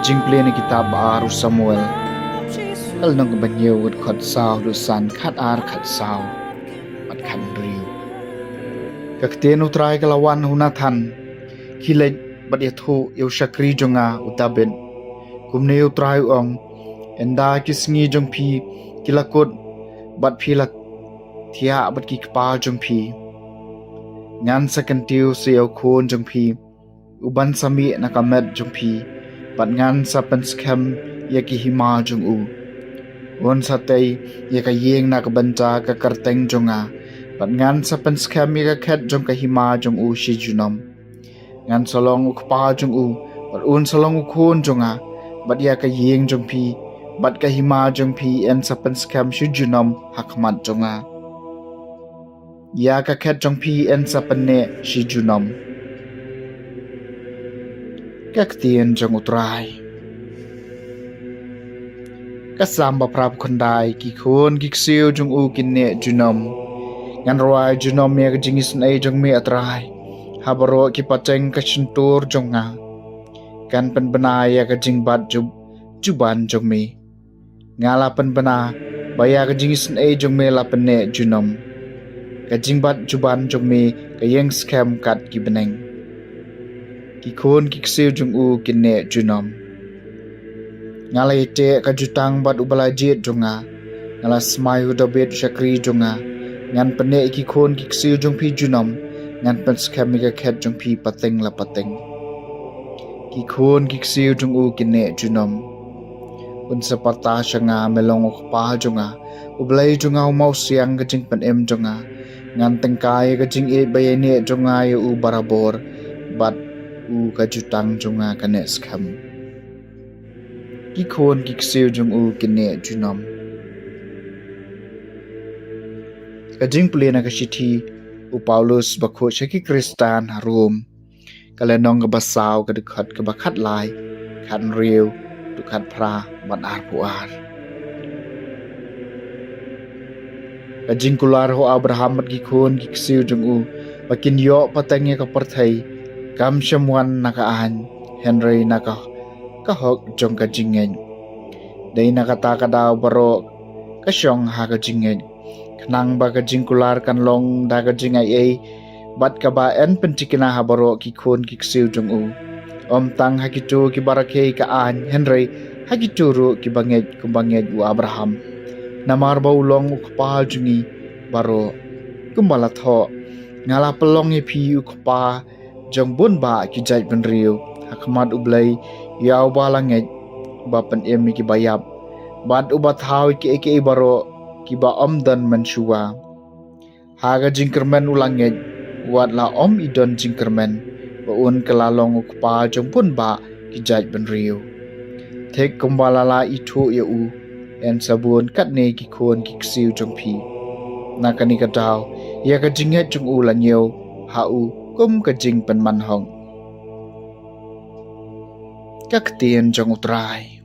jing play na kitab Aru Samuel kal nang banyo ud khot saw du san khat ar khat saw pat khan riu kakten utrai kalawan hunathan khilej bat yathu eu shakri jonga utaben kumne utrai ong enda kisngi jongphi kilakot bat philat thia bat ki kpa jongphi ngan sakantiu seo khon jongphi uban sami nakamet jongphi bat ngan sapan skam yaki hima jong u on satay yaka yeng nakabanta ka karteng jonga bat ngan sapan skam yaka khat jong ka hima jong u shi junom ngan solong ukpa jong u bat un solong khon jonga bat yaka yeng jongphi bat ka hima jongphi en sapan skam shi junom hakmat jonga yaka khat jongphi en sapan ne shi junom các tiền trong một rai các sam bạp rạp con đài kỳ khôn kỳ siêu trong u kinh nệ junom ngăn roai junom ya cái jingis này trong mẹ trai habaro kỳ pateng cái chân tour trong nga kan pen benai ya cái jing bat juban trong mi ngala pen bena baya cái jingis này trong mẹ la pen nệ junom cái jing bat juban trong mi cái yang scam kat kỳ beneng ki khon ki kseu jung u kinne junom ngalai te ka jutang bat ubala jet jonga ngala smai hu dobet shakri jonga ngan pane ki khon ki kseu jung phi junom ngan pan skam ka khet jung phi pateng la pateng ki khon ki kseu jung u kinne junom un sapata shanga melong pa jonga ublai jonga mau siang ka jing pan em jonga ngan tengkai ka jing e bayane jonga u barabor bat u ka jutang jonga kane skam ki khon ki kseu jong u kine junom ka jing plena ka shithi u Paulus bakho shaki Kristan harum kala nong ka basaw ka dikhat ka bakhat lai khan riu tu khat phra ban ar puar ka jing kular ho Abraham ki khon ki kseu jong u bakin yo patenge ka parthai kam shamuan nakaan Henry naka kahok jong ka jingen dei nakata ka daw baro ka syong ha ka jingen khnang ba ka jingkular kan long da ka jingai e bat ka ba en pentikina ha baro ki khon ki kseu jong u om tang ha ki tu ki barake ka an Henry ha ki tu ru ki banget u Abraham namar ba ulong ukpa jungi baro kumbala tho ngala pelong e phi ukpa jong bun ba ki jai ben riu hakmat ublai yaw ba langet ba pen em ki bayap bat uba thaw ki baro ki ba omdan manshuwa haga jingkermen ulanget wat la om idon jingkermen ba un kalalong ukpa jong bun ba ki jai ben riu thek kumbala la ithu ye u en sabun kat ne ki khon ki ksiu jong phi nakani ka daw ya ka jinghet jong u la nyeu ha u kum ka jing pen man hong các tiền trong utrai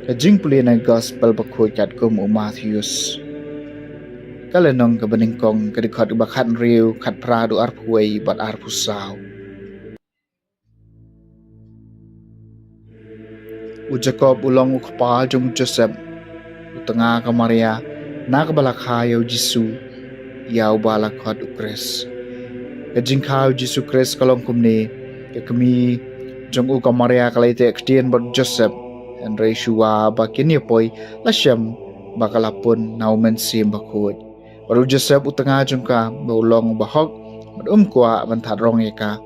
ka jing plena gospel bakho chat kum u Matthews kala nong ka baning kong ka dikhat ba khat riu khat pra du ar phuai bat ar pusaw u Jacob ulong ukpa jong Joseph utanga ka Maria nak balakha yo Jisu yaw bala khot ukres ka jingkhaw Jisu Christ kalong kumni ka kami jong u ka Maria kalai te ktien bot Joseph en Reshua ba kini poi la shem ba kalapun naumen sim ba khot baru Joseph utanga jong ka bolong ba hok kwa ban that rong eka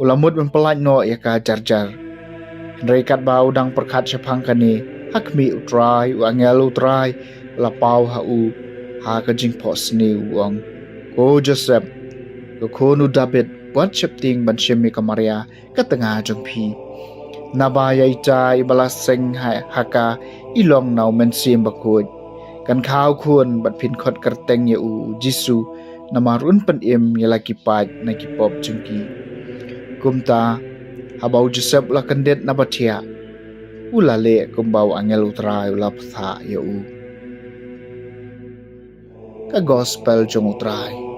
ulamut ban pelaj no eka jarjar rekat ba udang perkhat sepang kani hakmi utrai u angel utrai la pau ha u ha ka jing pos ni wong ko Joseph ko khonu David wat chepting ban shemi ka Maria ka tanga jong phi naba yai chai balaseng haka ilong naw men sim ba khoj kan khaw khun bat phin khot karteng ye u Jisu namarun pan em yala ki pat na ki pop chungki kumta habau Joseph la kandet na bathia ulale kumbau angel utrai ula ptha ye u ka gospel jong utrai